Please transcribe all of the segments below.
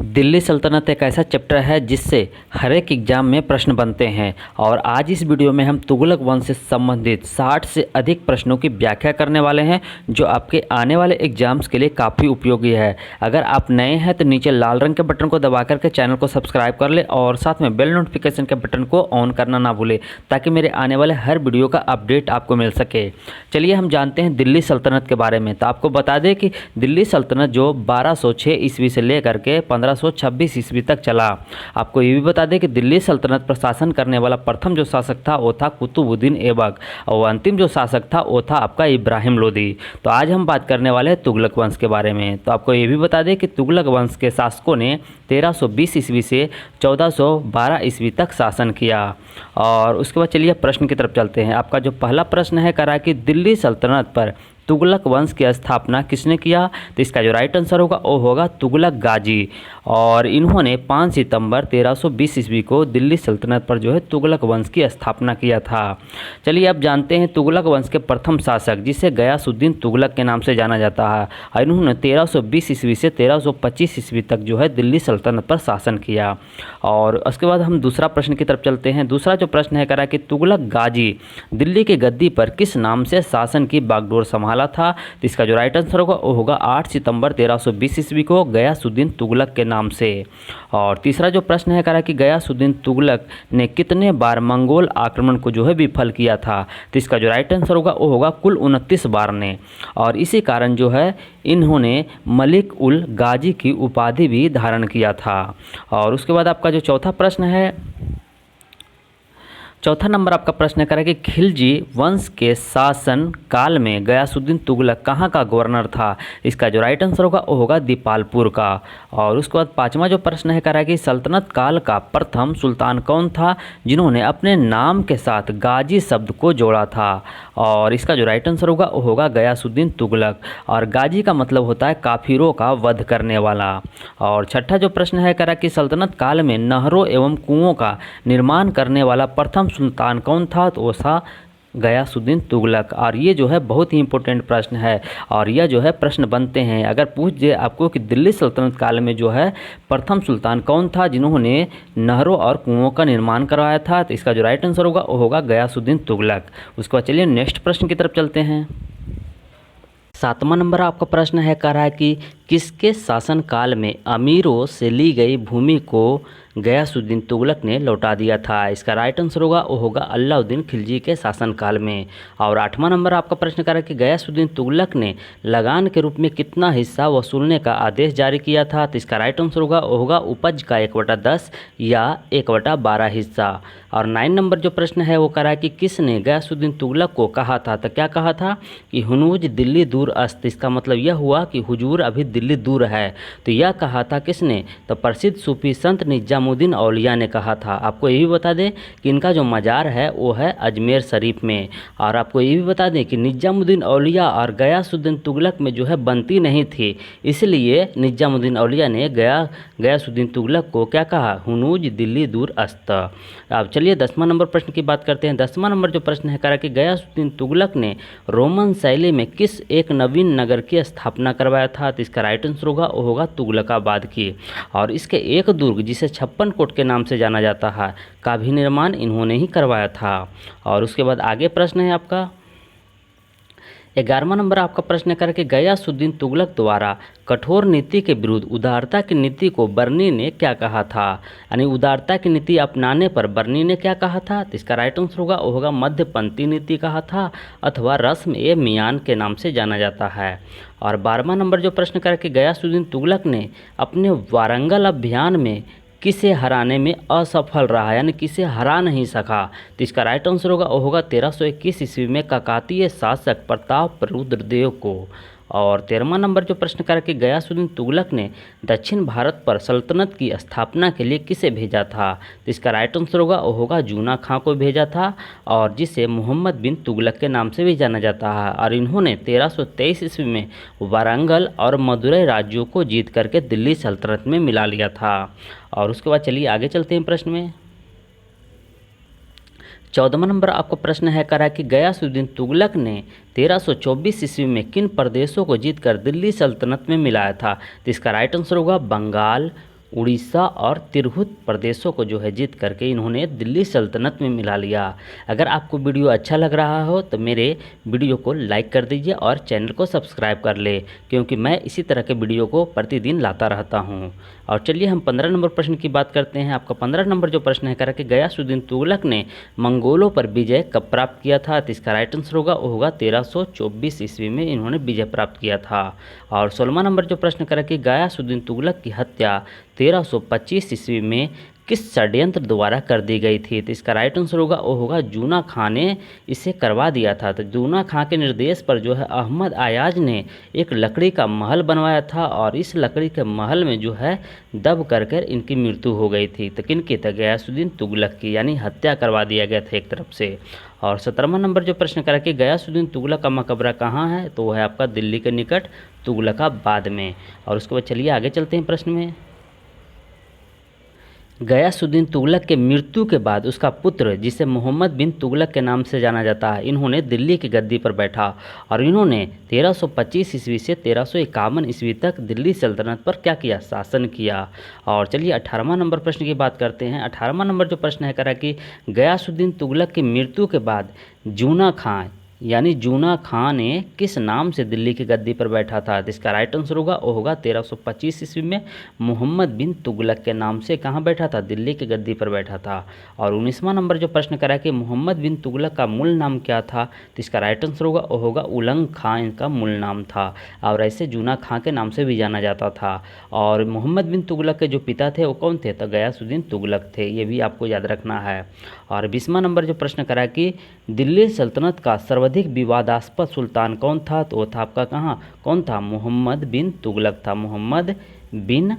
दिल्ली सल्तनत एक ऐसा चैप्टर है जिससे हर एक एग्जाम में प्रश्न बनते हैं और आज इस वीडियो में हम तुगलक वंश से संबंधित 60 से अधिक प्रश्नों की व्याख्या करने वाले हैं जो आपके आने वाले एग्जाम्स के लिए काफ़ी उपयोगी है। अगर आप नए हैं तो नीचे लाल रंग के बटन को दबा करके चैनल को सब्सक्राइब कर ले और साथ में बेल नोटिफिकेशन के बटन को ऑन करना ना भूले ताकि मेरे आने वाले हर वीडियो का अपडेट आपको मिल सके। चलिए हम जानते हैं दिल्ली सल्तनत के बारे में। तो आपको बता दें कि दिल्ली सल्तनत जो 1206 ईस्वी से लेकर के 1526 ईस्वी तक चला। आपको ये भी बता दें कि दिल्ली सल्तनत पर शासन करने वाला प्रथम जो शासक था वो था कुतुबुद्दीन ऐबक और अंतिम जो शासक था वो था आपका इब्राहिम लोदी। तो आज हम बात करने वाले हैं तुगलक वंश के बारे में। तो आपको ये भी बता दें कि तुगलक वंश के शासकों ने 1320 ईस्वी से 1412 ईस्वी तक शासन किया। और उसके बाद चलिए प्रश्न की तरफ चलते हैं। आपका जो पहला प्रश्न है करा कि दिल्ली सल्तनत पर तुगलक वंश की स्थापना किसने किया? तो इसका जो राइट आंसर होगा वो होगा तुगलक गाजी। और इन्होंने 5 सितंबर 1320 ईस्वी को दिल्ली सल्तनत पर जो है तुगलक वंश की स्थापना किया था। चलिए अब जानते हैं तुगलक वंश के प्रथम शासक जिसे गयासुद्दीन तुगलक के नाम से जाना जाता है और इन्होंने 1320 ईस्वी से 1325 ईस्वी तक जो है दिल्ली सल्तनत पर शासन किया। और उसके बाद हम दूसरा प्रश्न की तरफ चलते हैं। दूसरा जो प्रश्न है करा कि तुगलक गाजी दिल्ली की गद्दी पर किस नाम से शासन की बागडोर संभाला था? तो इसका जो राइट आंसर होगा वो होगा 8 सितंबर 1320 ईस्वी को गयासुद्दीन तुगलक के नाम से। और तीसरा जो प्रश्न है करा कि गयासुद्दीन तुगलक ने कितने बार मंगोल आक्रमण को जो है विफल किया था? तो इसका जो राइट आंसर होगा वो होगा कुल 29 बार ने। और इसी कारण जो है इन्होंने मलिक उल गाजी की उपाधि भी धारण किया था। और उसके बाद आपका जो चौथा प्रश्न है, चौथा नंबर आपका प्रश्न करें कि खिलजी वंश के शासन काल में गयासुद्दीन तुगलक कहाँ का गवर्नर था? इसका जो राइट आंसर होगा वो होगा दीपालपुर का। और उसके बाद पांचवा जो प्रश्न है करा कि सल्तनत काल का प्रथम सुल्तान कौन था जिन्होंने अपने नाम के साथ गाजी शब्द को जोड़ा था? और इसका जो राइट आंसर होगा वो होगा गयासुद्दीन तुगलक। और गाजी का मतलब होता है काफिरों का वध करने वाला। और छठा जो प्रश्न है करा कि सल्तनत काल में नहरों एवं कुओं का निर्माण करने वाला प्रथम सुल्तान कौन था? तो वो था गयासुद्दीन तुगलक। और ये जो है बहुत ही इंपॉर्टेंट प्रश्न है और यह जो है प्रश्न बनते हैं। अगर पूछ दे आपको कि दिल्ली सल्तनत काल में जो है प्रथम सुल्तान कौन था जिन्होंने नहरों और कुओं का निर्माण करवाया था? तो इसका जो राइट आंसर होगा वो होगा गयासुद्दीन तुगलक। उसके बाद चलिए नेक्स्ट प्रश्न की तरफ चलते हैं। सातवां नंबर आपका प्रश्न है कह रहा है कि किसके शासनकाल में अमीरों से ली गई भूमि को गयासुद्दीन तुगलक ने लौटा दिया था? इसका राइट आंसर होगा वो होगा अलाउद्दीन खिलजी के शासनकाल में। और आठवां नंबर आपका प्रश्न कर रहा है कि गयासुद्दीन तुगलक ने लगान के रूप में कितना हिस्सा वसूलने का आदेश जारी किया था? तो इसका राइट आंसर होगा वो होगा उपज का 1/10 या 1/12 हिस्सा। और 9 नंबर जो प्रश्न है वो कह रहा है कि किसने गयासुद्दीन तुगलक को कहा था? तो क्या कहा था कि हुनूज दिल्ली दूर अस्त। इसका मतलब यह हुआ कि हुजूर अभी दिल्ली दूर है। तो यह कहा था किसने? तो प्रसिद्ध सूफी संत निजामुद्दीन औलिया ने कहा था। आपको ये भी बता दें कि इनका जो मज़ार है वो है अजमेर शरीफ में। और आपको ये भी बता दें कि निजामुद्दीन औलिया और गयासुद्दीन तुगलक में जो है बनती नहीं थी, इसलिए निजामुद्दीन औलिया ने गयासुद्दीन तुगलक को क्या कहा? हुनूज दिल्ली दूर अस्त। अब चलिए 10वां नंबर प्रश्न की बात करते हैं। 10वां नंबर जो प्रश्न है करा कि गयासुद्दीन तुगलक ने रोमन शैली में किस एक नवीन नगर की स्थापना करवाया था? तो इसका राइट आंसर होगा वो होगा तुगलकाबाद की। और इसके एक दुर्ग जिसे 56 कोट के नाम से जाना जाता है का भी निर्माण इन्होंने ही करवाया था। और उसके बाद आगे प्रश्न है आपका 11वां नंबर आपका प्रश्न करके गयासुद्दीन तुगलक द्वारा कठोर नीति के विरुद्ध उदारता की नीति को बर्नी ने क्या कहा था? यानी उदारता की नीति अपनाने पर बर्नी ने क्या कहा था? तो इसका राइट आंसर होगा वो होगा मध्यपंथी नीति कहा था अथवा रस्म ए मियान के नाम से जाना जाता है। और 12वां नंबर जो प्रश्न करके गयासुद्दीन तुगलक ने अपने वारंगल अभियान में किसे हराने में असफल रहा, यानी किसे हरा नहीं सका? तो इसका राइट आंसर होगा वो होगा 1321 ईस्वी में काकातीय शासक प्रताप रुद्रदेव को। और 13वां नंबर जो प्रश्न करके गयासुद्दीन तुगलक ने दक्षिण भारत पर सल्तनत की स्थापना के लिए किसे भेजा था? तो इसका राइट आंसर होगा वो होगा जूना खां को भेजा था और जिसे मोहम्मद बिन तुगलक के नाम से भी जाना जाता है। और इन्होंने 1323 ईस्वी में वारंगल और मदुरई राज्यों को जीत करके दिल्ली सल्तनत में मिला लिया था। और उसके बाद चलिए आगे चलते हैं प्रश्न में। 14वां नंबर आपको प्रश्न है करा कि गयासुद्दीन तुगलक ने 1324 ईस्वी में किन प्रदेशों को जीतकर दिल्ली सल्तनत में मिलाया था? तो इसका राइट आंसर होगा बंगाल, उड़ीसा और तिरहुत प्रदेशों को जो है जीत करके इन्होंने दिल्ली सल्तनत में मिला लिया। अगर आपको वीडियो अच्छा लग रहा हो तो मेरे वीडियो को लाइक कर दीजिए और चैनल को सब्सक्राइब कर ले, क्योंकि मैं इसी तरह के वीडियो को प्रतिदिन लाता रहता हूँ। और चलिए हम 15 नंबर प्रश्न की बात करते हैं। आपका 15 नंबर जो प्रश्न है करा कि गयासुद्दीन तुगलक ने मंगोलों पर विजय कब प्राप्त किया था? तो इसका राइट आंसर होगा वो होगा 1324 ईस्वी में इन्होंने विजय प्राप्त किया था। और 16वां नंबर जो प्रश्न करा कि गयासुद्दीन तुगलक की हत्या 1325 ईस्वी में किस षड्यंत्र द्वारा कर दी गई थी? तो इसका राइट आंसर होगा वो होगा जूना खां ने इसे करवा दिया था। तो जूना खां के निर्देश पर जो है अहमद आयाज ने एक लकड़ी का महल बनवाया था और इस लकड़ी के महल में जो है दब कर इनकी मृत्यु हो गई थी। तो किनकी? तो गयासुद्दीन तुगलक की, यानी हत्या करवा दिया गया था एक तरफ से। और 17वां नंबर जो प्रश्न करा कि गयासुद्दीन तुगलक का मकबरा कहाँ है? तो वो है आपका दिल्ली के निकट तुगलकाबाद में। और उसके बाद चलिए आगे चलते हैं प्रश्न में। गयासुद्दीन तुगलक के मृत्यु के बाद उसका पुत्र, जिसे मोहम्मद बिन तुगलक के नाम से जाना जाता है, इन्होंने दिल्ली की गद्दी पर बैठा और इन्होंने 1325 ईस्वी से 1351 ईस्वी तक दिल्ली सल्तनत पर क्या किया? शासन किया। और चलिए 18वां नंबर प्रश्न की बात करते हैं। 18वां नंबर जो प्रश्न है करा कि गयासुद्दीन तुगलक की मृत्यु के बाद जूना खां यानी जूना खां ने किस नाम से दिल्ली की गद्दी पर बैठा था? तो इसका राइट आंसर होगा वो होगा 1325 ईस्वी में मोहम्मद बिन तुगलक के नाम से कहाँ बैठा था? दिल्ली की गद्दी पर बैठा था। और 19वां नंबर जो प्रश्न करा कि मोहम्मद बिन तुगलक का मूल नाम क्या था? तो इसका राइट आंसर होगा वो होगा उलंग खां इनका मूल नाम था और ऐसे जूना खां के नाम से भी जाना जाता था। और मोहम्मद बिन तुगलक के जो पिता थे वो कौन थे? तो गयासुद्दीन तुगलक थे, ये भी आपको याद रखना है। और 20वां नंबर जो प्रश्न करा कि दिल्ली सल्तनत का सर्वाधिक विवादास्पद सुल्तान कौन था? तो वो था आपका कौन था? मोहम्मद बिन तुगलक था। मोहम्मद बिन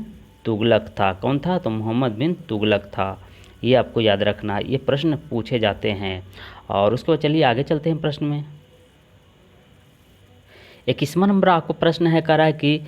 तुगलक था। कौन था? तो मोहम्मद बिन तुगलक था। ये आपको याद रखना है, ये प्रश्न पूछे जाते हैं। और उसके बाद चलिए आगे चलते हैं प्रश्न में। 21वां नंबर आपको प्रश्न है करा कि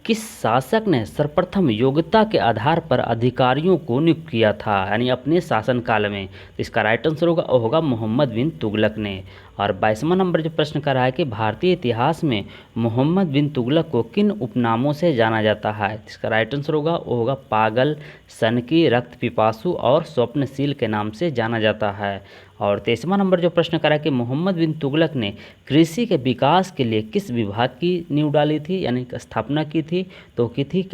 किस शासक ने सर्वप्रथम योग्यता के आधार पर अधिकारियों को नियुक्त किया था, यानी अपने शासनकाल में? तो इसका राइट आंसर होगा मोहम्मद बिन तुगलक ने। और 22वां नंबर जो प्रश्न का रहा है कि भारतीय इतिहास में मोहम्मद बिन तुगलक को किन उपनामों से जाना जाता है? इसका राइट आंसर होगा पागल, सनकी, रक्त पिपासु और स्वप्नशील के नाम से जाना जाता है। और 23वां नंबर जो प्रश्न करा कि मोहम्मद बिन तुगलक ने कृषि के विकास के लिए किस विभाग की नींव डाली थी, यानी स्थापना की थी? तो की थी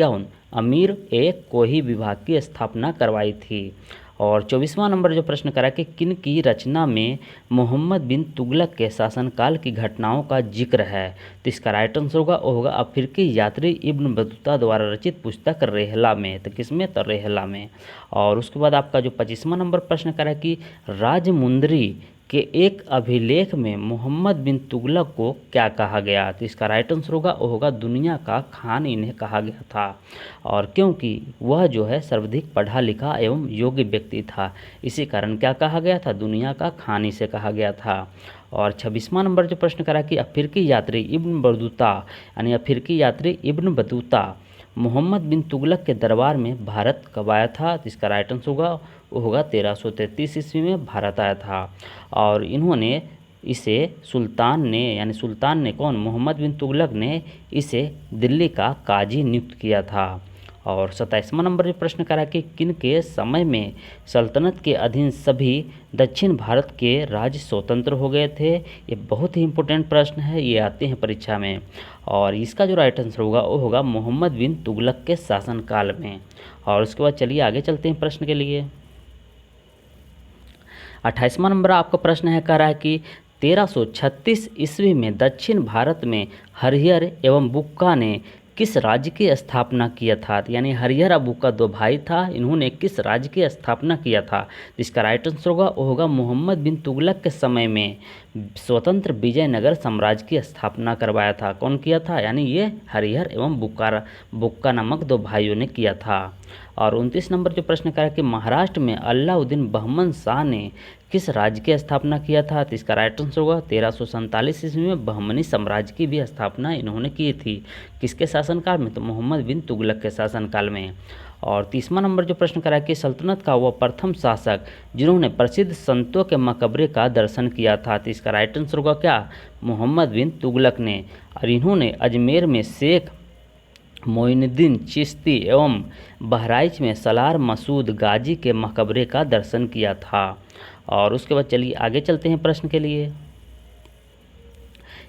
अमीर ए कोही विभाग की स्थापना करवाई थी। और 24वां नंबर जो प्रश्न करा कि किन की रचना में मोहम्मद बिन तुगलक के शासनकाल की घटनाओं का जिक्र है? तो इसका राइट आंसर होगा अफ्रीकी यात्री इब्न बतूता द्वारा रचित पुस्तक रेहला में। तो किसमें? तो रेहला में। और उसके बाद आपका जो 25वां नंबर प्रश्न करा कि राजमुंदरी के एक अभिलेख में मोहम्मद बिन तुगलक को क्या कहा गया? तो इसका राइट आंसर होगा दुनिया का खान इन्हें कहा गया था, और क्योंकि वह जो है सर्वाधिक पढ़ा लिखा एवं योग्य व्यक्ति था, इसी कारण क्या कहा गया था? दुनिया का खान इसे कहा गया था। और 26वां नंबर जो प्रश्न करा कि अफ्रीकी यात्री इब्न बतूता यानी अफ्रीकी यात्री इब्न बतूता मोहम्मद बिन तुगलक के दरबार में भारत कब आया था? तो इसका राइट आंसर होगा 1333 ईस्वी में भारत आया था। और इन्होंने इसे सुल्तान ने कौन? मोहम्मद बिन तुगलक ने इसे दिल्ली का काजी नियुक्त किया था। और 27वां नंबर में प्रश्न करा कि किन के समय में सल्तनत के अधीन सभी दक्षिण भारत के राज्य स्वतंत्र हो गए थे? ये बहुत ही इंपॉर्टेंट प्रश्न है, ये आते हैं परीक्षा में। और इसका जो राइट आंसर होगा वो होगा मोहम्मद बिन तुगलक के शासनकाल में। और उसके बाद चलिए आगे चलते हैं प्रश्न के लिए। 28वां नंबर आपका प्रश्न है कह रहा है कि 1336 ईस्वी में दक्षिण भारत में हरिहर एवं बुक्का ने किस राज्य की स्थापना किया था? यानी हरिहर और बुक्का दो भाई था, इन्होंने किस राज्य की स्थापना किया था? इसका राइट आंसर होगा मोहम्मद बिन तुगलक के समय में स्वतंत्र विजयनगर साम्राज्य की स्थापना करवाया था। कौन किया था? यानी ये हरिहर एवं बुक्का नामक दो भाइयों ने किया था। और 29 नंबर जो प्रश्न करा कि महाराष्ट्र में अलाउद्दीन बहमन शाह ने किस राज्य की स्थापना किया था? तो इसका राइट आंसर होगा 1347 ईस्वी में बहमनी साम्राज्य की भी स्थापना इन्होंने की थी। किसके शासनकाल में? तो मोहम्मद बिन तुगलक के शासनकाल में। और 30वां नंबर जो प्रश्न करा कि सल्तनत का वह प्रथम शासक जिन्होंने प्रसिद्ध संतों के मकबरे का दर्शन किया था? तो इसका राइट आंसर होगा क्या? मोहम्मद बिन तुगलक ने। और इन्होंने अजमेर में शेख मोइनुद्दीन चिश्ती एवं बहराइच में सलार मसूद गाजी के मकबरे का दर्शन किया था। और उसके बाद चलिए आगे चलते हैं प्रश्न के लिए।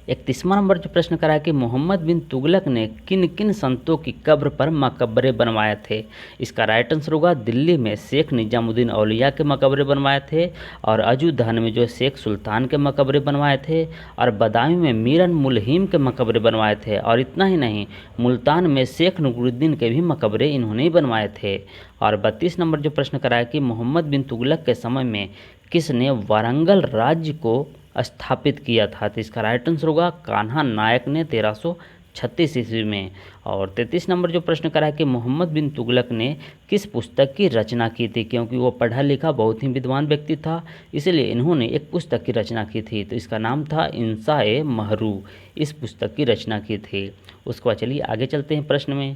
31वां नंबर जो प्रश्न करा है कि मोहम्मद बिन तुगलक ने किन किन संतों की कब्र पर मकबरे बनवाए थे। इसका राइट आंसर होगा दिल्ली में शेख निजामुद्दीन औलिया के मकबरे बनवाए थे, और अजूदहन में जो शेख सुल्तान के मकबरे बनवाए थे, और बदायूं में मीरन मुलहिम के मकबरे बनवाए थे, और इतना ही नहीं मुल्तान में शेख नूरुद्दीन के भी मकबरे इन्होंने ही बनवाए थे। और 32 नंबर जो प्रश्न करा है कि मोहम्मद बिन तुगलक के समय में किसने वारंगल राज्य को स्थापित किया था। तो इसका राइट आंसर होगा कान्हा नायक ने 1336 ईस्वी में। और 33 नंबर जो प्रश्न करा है कि मोहम्मद बिन तुगलक ने किस पुस्तक की रचना की थी। क्योंकि वो पढ़ा लिखा बहुत ही विद्वान व्यक्ति था, इसलिए इन्होंने एक पुस्तक की रचना की थी। तो इसका नाम था इंसाए महरू, इस पुस्तक की रचना की थी। उसके बाद चलिए आगे चलते हैं प्रश्न में।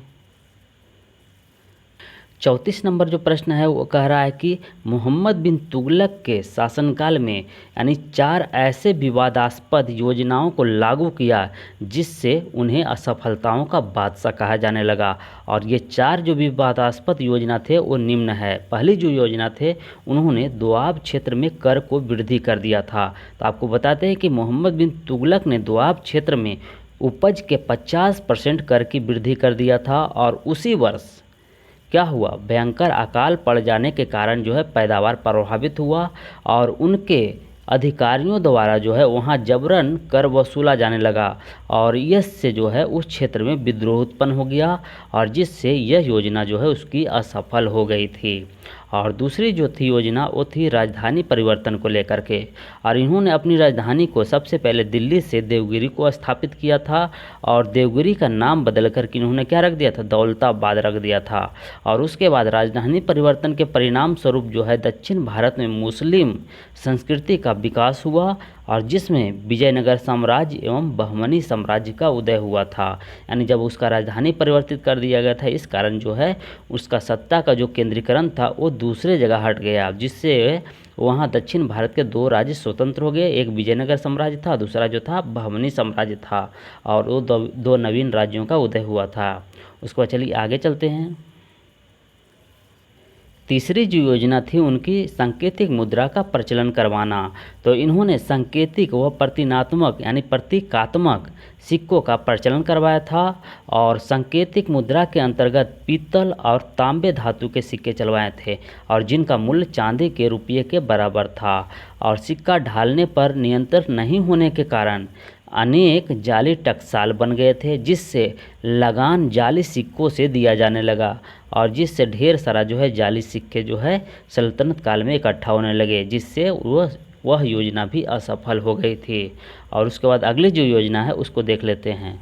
34 नंबर जो प्रश्न है वो कह रहा है कि मोहम्मद बिन तुगलक के शासनकाल में यानी 4 ऐसे विवादास्पद योजनाओं को लागू किया जिससे उन्हें असफलताओं का बादशाह कहा जाने लगा। और ये 4 जो विवादास्पद योजना थे वो निम्न है। पहली जो योजना थे, उन्होंने दोआब क्षेत्र में कर को वृद्धि कर दिया था। तो आपको बताते हैं कि मोहम्मद बिन तुगलक ने दोआब क्षेत्र में उपज के 50% कर की वृद्धि कर दिया था, और उसी वर्ष क्या हुआ, भयंकर अकाल पड़ जाने के कारण जो है पैदावार प्रभावित हुआ, और उनके अधिकारियों द्वारा जो है वहाँ जबरन कर वसूला जाने लगा, और इससे जो है उस क्षेत्र में विद्रोह उत्पन्न हो गया, और जिससे यह योजना जो है उसकी असफल हो गई थी। और दूसरी जो थी योजना वो थी राजधानी परिवर्तन को लेकर के, और इन्होंने अपनी राजधानी को सबसे पहले दिल्ली से देवगिरी को स्थापित किया था, और देवगिरी का नाम बदल कर के इन्होंने क्या रख दिया था, दौलताबाद रख दिया था। और उसके बाद राजधानी परिवर्तन के परिणाम स्वरूप जो है दक्षिण भारत में मुस्लिम संस्कृति का विकास हुआ, और जिसमें विजयनगर साम्राज्य एवं बहमनी साम्राज्य का उदय हुआ था। यानी जब उसका राजधानी परिवर्तित कर दिया गया था, इस कारण जो है उसका सत्ता का जो केंद्रीकरण था वो दूसरे जगह हट गया, जिससे वहाँ दक्षिण भारत के 2 राज्य स्वतंत्र हो गए। एक विजयनगर साम्राज्य था, दूसरा जो था बहमनी साम्राज्य था, और वो दो नवीन राज्यों का उदय हुआ था। उसके बाद चलिए आगे चलते हैं। तीसरी जो योजना थी उनकी सांकेतिक मुद्रा का प्रचलन करवाना। तो इन्होंने सांकेतिक व प्रतीकात्मक यानी प्रतीकात्मक सिक्कों का प्रचलन करवाया था, और सांकेतिक मुद्रा के अंतर्गत पीतल और तांबे धातु के सिक्के चलवाए थे, और जिनका मूल्य चांदी के रुपये के बराबर था। और सिक्का ढालने पर नियंत्रण नहीं होने के कारण अनेक जाली टकसाल बन गए थे, जिससे लगान जाली सिक्कों से दिया जाने लगा, और जिससे ढेर सारा जो है जाली सिक्के जो है सल्तनत काल में इकट्ठा होने लगे, जिससे वह योजना भी असफल हो गई थी। और उसके बाद अगली जो योजना है उसको देख लेते हैं।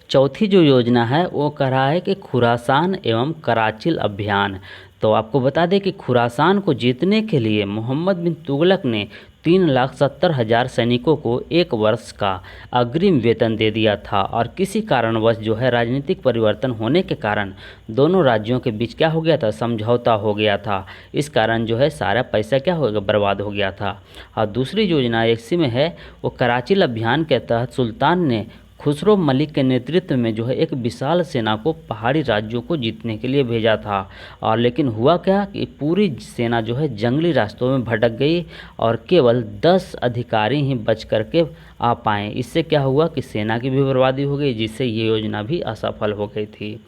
चौथी जो योजना है वो कह रहा है कि खुरासान एवं कराचिल अभियान। तो आपको बता दें कि खुरासान को जीतने के लिए मोहम्मद बिन तुगलक ने 3,70,000 सैनिकों को 1 वर्ष का अग्रिम वेतन दे दिया था, और किसी कारणवश जो है राजनीतिक परिवर्तन होने के कारण दोनों राज्यों के बीच क्या हो गया था, समझौता हो गया था। इस कारण जो है सारा पैसा क्या हो गया, बर्बाद हो गया था। और दूसरी योजना इसी में है, वो कराचिल अभियान के तहत सुल्तान ने खुसरो मलिक के नेतृत्व में जो है एक विशाल सेना को पहाड़ी राज्यों को जीतने के लिए भेजा था। और लेकिन हुआ क्या कि पूरी सेना जो है जंगली रास्तों में भटक गई, और केवल 10 अधिकारी ही बच करके आ पाए। इससे क्या हुआ कि सेना की भी बर्बादी हो गई, जिससे ये योजना भी असफल हो गई थी।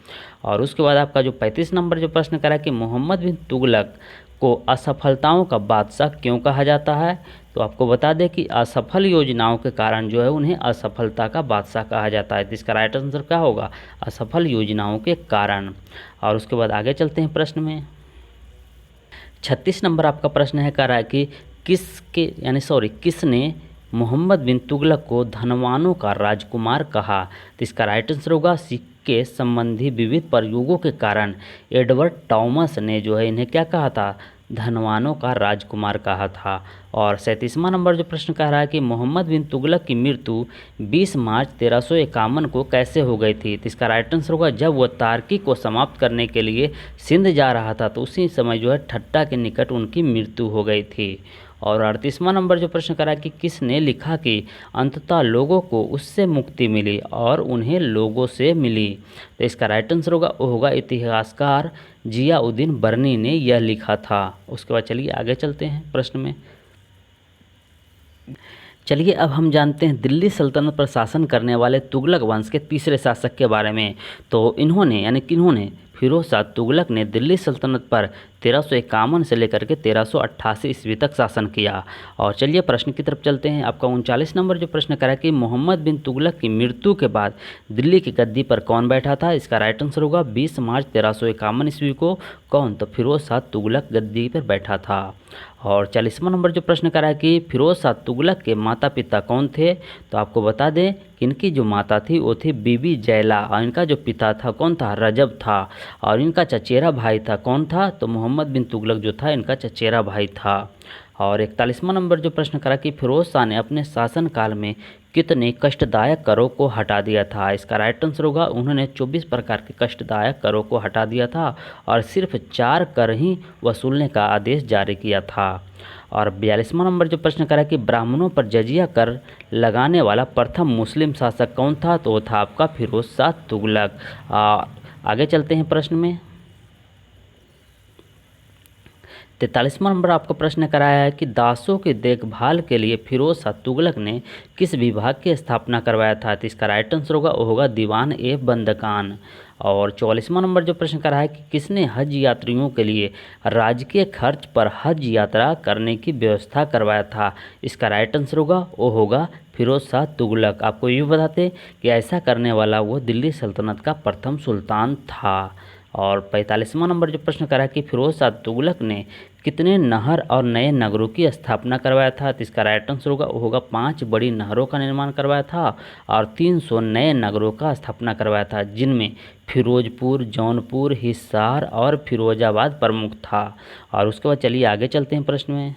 और उसके बाद आपका जो 35 नंबर जो प्रश्न करा कि मोहम्मद बिन तुगलक को असफलताओं का बादशाह क्यों कहा जाता है। तो आपको बता दें कि असफल योजनाओं के कारण जो है उन्हें असफलता का बादशाह कहा जाता है। तो इसका राइट आंसर क्या होगा, असफल योजनाओं के कारण। और उसके बाद आगे चलते हैं प्रश्न में। 36 नंबर आपका प्रश्न है, कह रहा है कि किसने मोहम्मद बिन तुगलक को धनवानों का राजकुमार कहा। तो इसका राइट आंसर होगा सिक्के संबंधी विविध प्रयोगों के कारण एडवर्ड टॉमस ने जो है इन्हें क्या कहा था, धनवानों का राजकुमार कहा था। और 37वां नंबर जो प्रश्न कह रहा है कि मोहम्मद बिन तुगलक की मृत्यु 20 मार्च 1351 को कैसे हो गई थी। तो इसका राइट आंसर होगा जब वह तार्की को समाप्त करने के लिए सिंध जा रहा था, तो उसी समय जो है ठट्टा के निकट उनकी मृत्यु हो गई थी। और 38वां नंबर जो प्रश्न करा कि किसने लिखा कि अंततः लोगों को उससे मुक्ति मिली और उन्हें लोगों से मिली। तो इसका राइट आंसर होगा इतिहासकार जियाउद्दीन बर्नी ने यह लिखा था। उसके बाद चलिए आगे चलते हैं प्रश्न में। चलिए अब हम जानते हैं दिल्ली सल्तनत पर शासन करने वाले तुगलक वंश के तीसरे शासक के बारे में। तो इन्होंने यानी किन्होंने फिरोज शाह तुगलक ने दिल्ली सल्तनत पर 1351 से लेकर के 1388 ईस्वी तक शासन किया। और चलिए प्रश्न की तरफ चलते हैं। आपका 39 नंबर जो प्रश्न करा कि मोहम्मद बिन तुगलक की मृत्यु के बाद दिल्ली की गद्दी पर कौन बैठा था। इसका राइट आंसर होगा 20 मार्च 1351 ईस्वी को कौन, तो फिरोज शाह तुगलक गद्दी पर बैठा था। और 40वां नंबर जो प्रश्न करा कि फिरोज शाह तुगलक के माता पिता कौन थे। तो आपको बता दें कि इनकी जो माता थी वो थी बीबी जैला और इनका जो पिता था कौन था, रजब था। और इनका चचेरा भाई था कौन था, तो मोहम्मद बिन तुगलक जो था इनका चचेरा भाई था। और 41वां नंबर जो प्रश्न करा कि फिरोज शाह ने अपने शासनकाल में कितने कष्टदायक करों को हटा दिया था। इसका राइट आंसर होगा उन्होंने 24 प्रकार के कष्टदायक करों को हटा दिया था और सिर्फ 4 कर ही वसूलने का आदेश जारी किया था। और 42वां नंबर जो प्रश्न करा कि ब्राह्मणों पर जजिया कर लगाने वाला प्रथम मुस्लिम शासक कौन था, तो वो था आपका फिरोज शाह तुगलक। आगे चलते हैं प्रश्न में। 43वां नंबर आपको प्रश्न कराया है कि दासों की देखभाल के लिए फिरोज शाह तुगलक ने किस विभाग की स्थापना करवाया था। तो इसका राइट आंसर होगा दीवान ए बंदकान। और 44वां नंबर जो प्रश्न करा है कि किसने हज यात्रियों के लिए राजकीय खर्च पर हज यात्रा करने की व्यवस्था करवाया था। इसका राइट आंसर होगा फिरोज शाह तुगलक। आपको ये बताते कि ऐसा करने वाला वो दिल्ली सल्तनत का प्रथम सुल्तान था। और 45वां नंबर जो प्रश्न करा कि फिरोज शाह तुगलक ने कितने नहर और नए नगरों की स्थापना करवाया था। तो इसका राइट आंसर होगा 5 बड़ी नहरों का निर्माण करवाया था और 300 नए नगरों का स्थापना करवाया था, जिनमें फिरोजपुर, जौनपुर, हिसार और फिरोजाबाद प्रमुख था। और उसके बाद चलिए आगे चलते हैं प्रश्न में।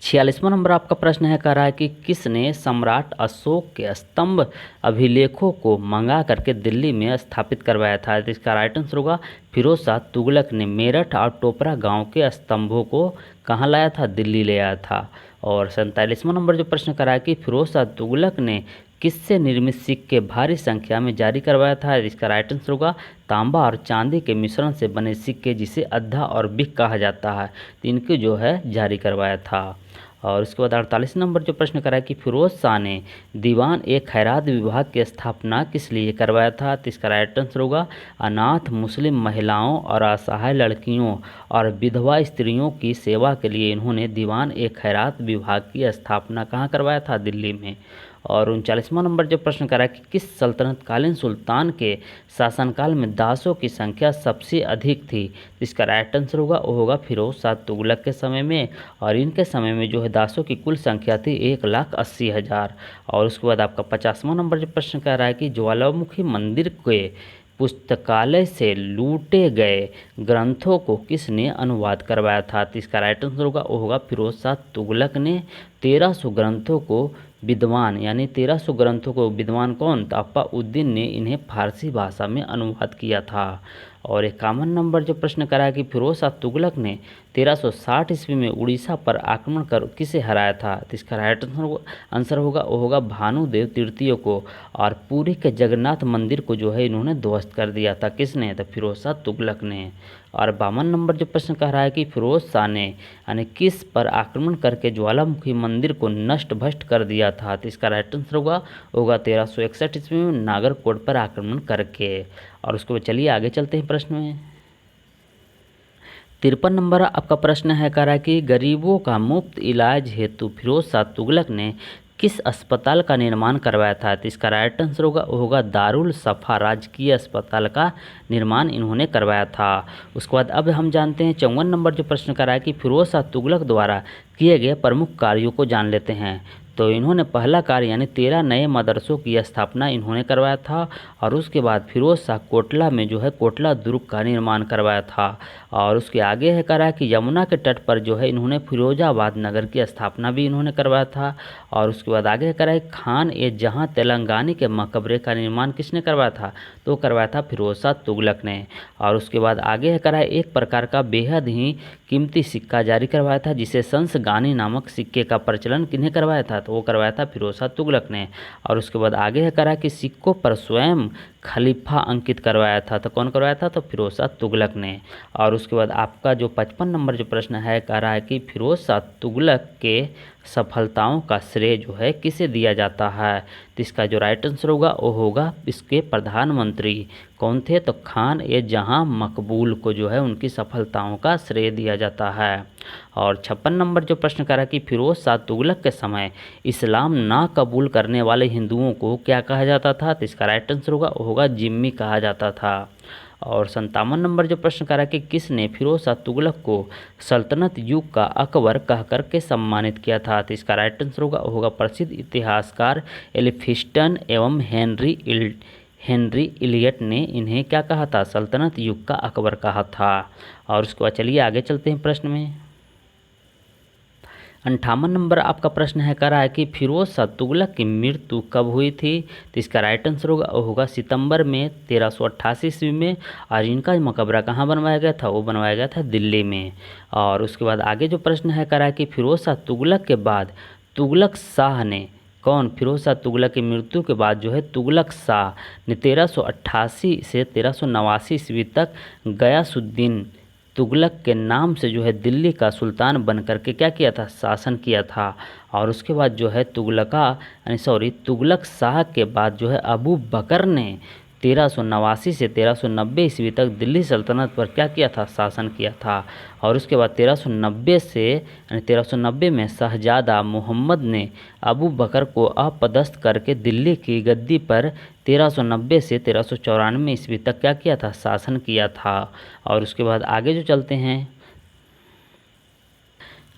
46वां नंबर आपका प्रश्न है, कह रहा है कि किसने सम्राट अशोक के स्तंभ अभिलेखों को मंगा करके दिल्ली में स्थापित करवाया था। तो इसका राइट आंसर होगा फिरोज शाह तुगलक ने मेरठ और टोपरा गांव के स्तंभों को कहाँ लाया था, दिल्ली ले आया था। और 47वां नंबर जो प्रश्न करा है कि फिरोज शाह तुगलक ने किससे निर्मित सिक्के भारी संख्या में जारी करवाया था। इसका राइट आंसर होगा तांबा और चांदी के मिश्रण से बने सिक्के, जिसे अद्धा और बिक कहा जाता है, तो इनके जो है जारी करवाया था। और उसके बाद 48 नंबर जो प्रश्न करा है कि फिरोज शाह ने दीवान ए खैरात विभाग की स्थापना किस लिए करवाया था। तो इसका राइट आंसर होगा अनाथ मुस्लिम महिलाओं और असहाय लड़कियों और विधवा स्त्रियों की सेवा के लिए इन्होंने दीवान ए खैरात विभाग की स्थापना कहाँ करवाया था, दिल्ली में। और 39वां नंबर जो प्रश्न करा कि किस सल्तनतकालीन सुल्तान के शासनकाल में दासों की संख्या सबसे अधिक थी। इसका राइट आंसर होगा फिरोज शाह तुगलक के समय में, और इनके समय में जो है दासों की कुल संख्या थी 1,80,000। और उसके बाद आपका 50वां नंबर जो प्रश्न कह रहा है कि ज्वालामुखी मंदिर के पुस्तकालय से लूटे गए ग्रंथों को किसने अनुवाद करवाया था। तो इसका राइट आंसर होगा फिरोज शाह तुगलक ने 1300 ग्रंथों को विद्वान यानी 1300 ग्रंथों को विद्वान कौन, तापाउद्दीन ने इन्हें फारसी भाषा में अनुवाद किया था। और 51 नंबर जो प्रश्न करा है कि फिरोज शाह तुगलक ने 1360 ईस्वी में उड़ीसा पर आक्रमण कर किसे हराया था। तो इसका राइट आंसर होगा भानुदेव तृतीय को। और पुरी के जगन्नाथ मंदिर को जो है इन्होंने ध्वस्त कर दिया था, किसने, तो फिरोज शाह तुगलक ने। और 52 नंबर जो प्रश्न कह रहा है कि फिरोज शाह ने यानी किस पर आक्रमण करके ज्वालामुखी मंदिर को नष्ट भ्रष्ट कर दिया था। तो इसका राइट आंसर होगा 1361 ईस्वी में नागरकोट पर आक्रमण करके। और उसको चलिए आगे चलते हैं प्रश्न में। 53 नंबर आपका प्रश्न है, कह रहा है कि गरीबों का मुफ्त इलाज हेतु फिरोज शाह तुगलक ने किस अस्पताल का निर्माण करवाया था। तो इसका राइट आंसर होगा दारुल सफ़ा राजकीय अस्पताल का निर्माण इन्होंने करवाया था। उसके बाद अब हम जानते हैं 54 नंबर जो प्रश्न करा है कि फिरोज शाह तुगलक द्वारा किए गए प्रमुख कार्यों को जान लेते हैं। तो इन्होंने पहला कार्य यानी 13 नए मदरसों की स्थापना इन्होंने करवाया था। और उसके बाद फिरोज शाह कोटला में जो है कोटला दुर्ग का निर्माण करवाया था। और उसके आगे है करा कि यमुना के तट पर जो है इन्होंने फिरोजाबाद नगर की स्थापना भी इन्होंने करवाया था। और उसके बाद आगे है करा खान ए जहां तेलंगानी के मकबरे का निर्माण किसने करवाया था, तो करवाया था फिरोज शाह तुगलक ने। और उसके बाद आगे है करा एक प्रकार का बेहद ही कीमती सिक्का जारी करवाया था जिसे संसगानी नामक सिक्के का प्रचलन किन्हें करवाया था, तो वो करवाया था फिरोज शाह तुगलक ने। और उसके बाद आगे है करा कि सिक्कों पर स्वयं खलीफा अंकित करवाया था, तो कौन करवाया था, तो फिरोज शाह तुगलक ने। और उसके बाद आपका जो 55 नंबर जो प्रश्न है कह रहा है कि फिरोज शाह तुगलक के सफलताओं का श्रेय जो है किसे दिया जाता है, तो इसका जो राइट आंसर होगा वो होगा इसके प्रधानमंत्री कौन थे, तो खान ए जहां मकबूल को जो है उनकी सफलताओं का श्रेय दिया जाता है। और 56 नंबर जो प्रश्न करा कि फिरोज शाह तुगलक के समय इस्लाम ना कबूल करने वाले हिंदुओं को क्या कहा जाता था, तो इसका राइट आंसर होगा जिम्मी कहा जाता था। और 57 नंबर जो प्रश्न करा कि किसने फिरोज शाह तुगलक को सल्तनत युग का अकबर कहकर के सम्मानित किया था, तो इसका राइट आंसर होगा प्रसिद्ध इतिहासकार एल्फिंस्टन एवं हेनरी इलियट ने इन्हें क्या कहा था, सल्तनत युग का अकबर कहा था। और उसके बाद चलिए आगे चलते हैं प्रश्न में। 58 नंबर आपका प्रश्न है कह रहा है कि फिरोज शाह तुगलक की मृत्यु कब हुई थी, तो इसका राइट आंसर होगा सितंबर में 1388 ईस्वी में। और इनका मकबरा कहाँ बनवाया गया था, वो बनवाया गया था दिल्ली में। और उसके बाद आगे जो प्रश्न है कह रहा है कि फिरोज शाह तुगलक के बाद तुगलक शाह ने कौन, फिरोज शाह तुगलक की मृत्यु के बाद जो है तुगलक शाह ने 1388 से 1389 ईस्वी तक गयासुद्दीन तुगलक के नाम से जो है दिल्ली का सुल्तान बन करके क्या किया था, शासन किया था। और उसके बाद जो है तुगलक शाह के बाद जो है अबू बकर ने 1389 से 1390 ईस्वी तक दिल्ली सल्तनत पर क्या किया था, शासन किया था। और उसके बाद 1390 में शहजादा मोहम्मद ने अबू बकर को अपदस्थ करके दिल्ली की गद्दी पर 1390 से 1394 ईस्वी तक क्या किया था, शासन किया था। और उसके बाद आगे जो चलते हैं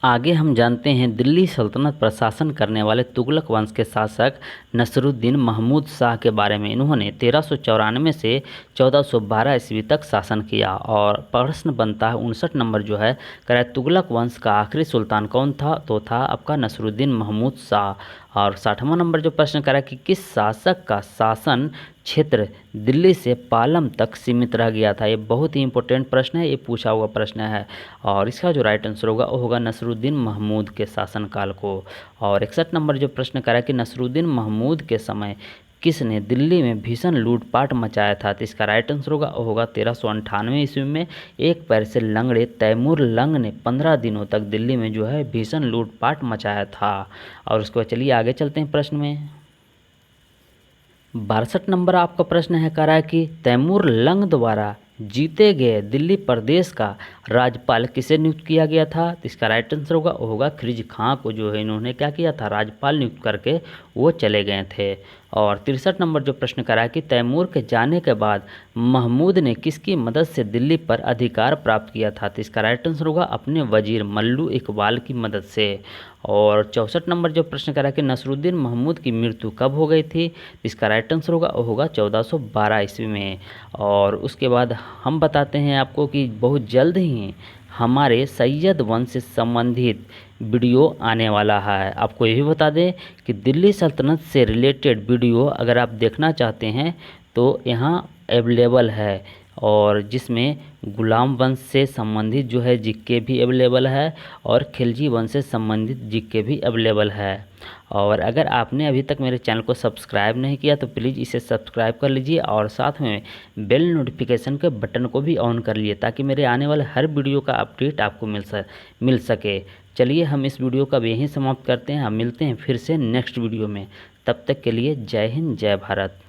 आगे हम जानते हैं दिल्ली सल्तनत पर शासन करने वाले तुगलक वंश के शासक नसरुद्दीन महमूद शाह के बारे में। इन्होंने 1394 से 1412 ईस्वी तक शासन किया। और प्रश्न बनता है 59 नंबर जो है कह तुगलक वंश का आखिरी सुल्तान कौन था, तो था आपका नसरुद्दीन महमूद शाह। और 60वां नंबर जो प्रश्न करा कि किस शासक का शासन क्षेत्र दिल्ली से पालम तक सीमित रह गया था, ये बहुत ही इंपॉर्टेंट प्रश्न है, ये पूछा हुआ प्रश्न है। और इसका जो राइट आंसर होगा वो होगा नसरुद्दीन महमूद के शासनकाल को। और 61 नंबर जो प्रश्न करा कि नसरुद्दीन महमूद के समय किसने दिल्ली में भीषण लूटपाट मचाया था, तो इसका राइट आंसर होगा 1398 ईस्वी में एक पैर से लंगड़े तैमूर लंग ने 15 दिनों तक दिल्ली में जो है भीषण लूटपाट मचाया था। और उसके बाद चलिए आगे चलते हैं प्रश्न में। 62 नंबर आपका प्रश्न है कह रहा है कि तैमूर लंग द्वारा जीते गए दिल्ली प्रदेश का राज्यपाल किसे नियुक्त किया गया था, तो इसका राइट आंसर होगा खिलजी खां को जो है इन्होंने क्या किया था, राज्यपाल नियुक्त करके वो चले गए थे। और 63 नंबर जो प्रश्न करा है कि तैमूर के जाने के बाद महमूद ने किसकी मदद से दिल्ली पर अधिकार प्राप्त किया था, तो इसका राइट आंसर होगा अपने वजीर मल्लू इकबाल की मदद से। और 64 नंबर जो प्रश्न करा कि नसरुद्दीन महमूद की मृत्यु कब हो गई थी, इसका राइट आंसर होगा 1412 ईस्वी में। और उसके बाद हम बताते हैं आपको कि बहुत जल्द ही हमारे सैयद वंश से संबंधित वीडियो आने वाला है। आपको ये भी बता दें कि दिल्ली सल्तनत से रिलेटेड वीडियो अगर आप देखना चाहते हैं तो यहाँ अवेलेबल है, और जिसमें गुलाम वंश से संबंधित जो है जीके भी अवेलेबल है और खिलजी वंश से संबंधित जीके भी अवेलेबल है। और अगर आपने अभी तक मेरे चैनल को सब्सक्राइब नहीं किया तो प्लीज़ इसे सब्सक्राइब कर लीजिए और साथ में बेल नोटिफिकेशन के बटन को भी ऑन कर लिए ताकि मेरे आने वाले हर वीडियो का अपडेट आपको मिल सके। चलिए हम इस वीडियो का यहीं समाप्त करते हैं, हम मिलते हैं फिर से नेक्स्ट वीडियो में। तब तक के लिए जय हिंद जय भारत।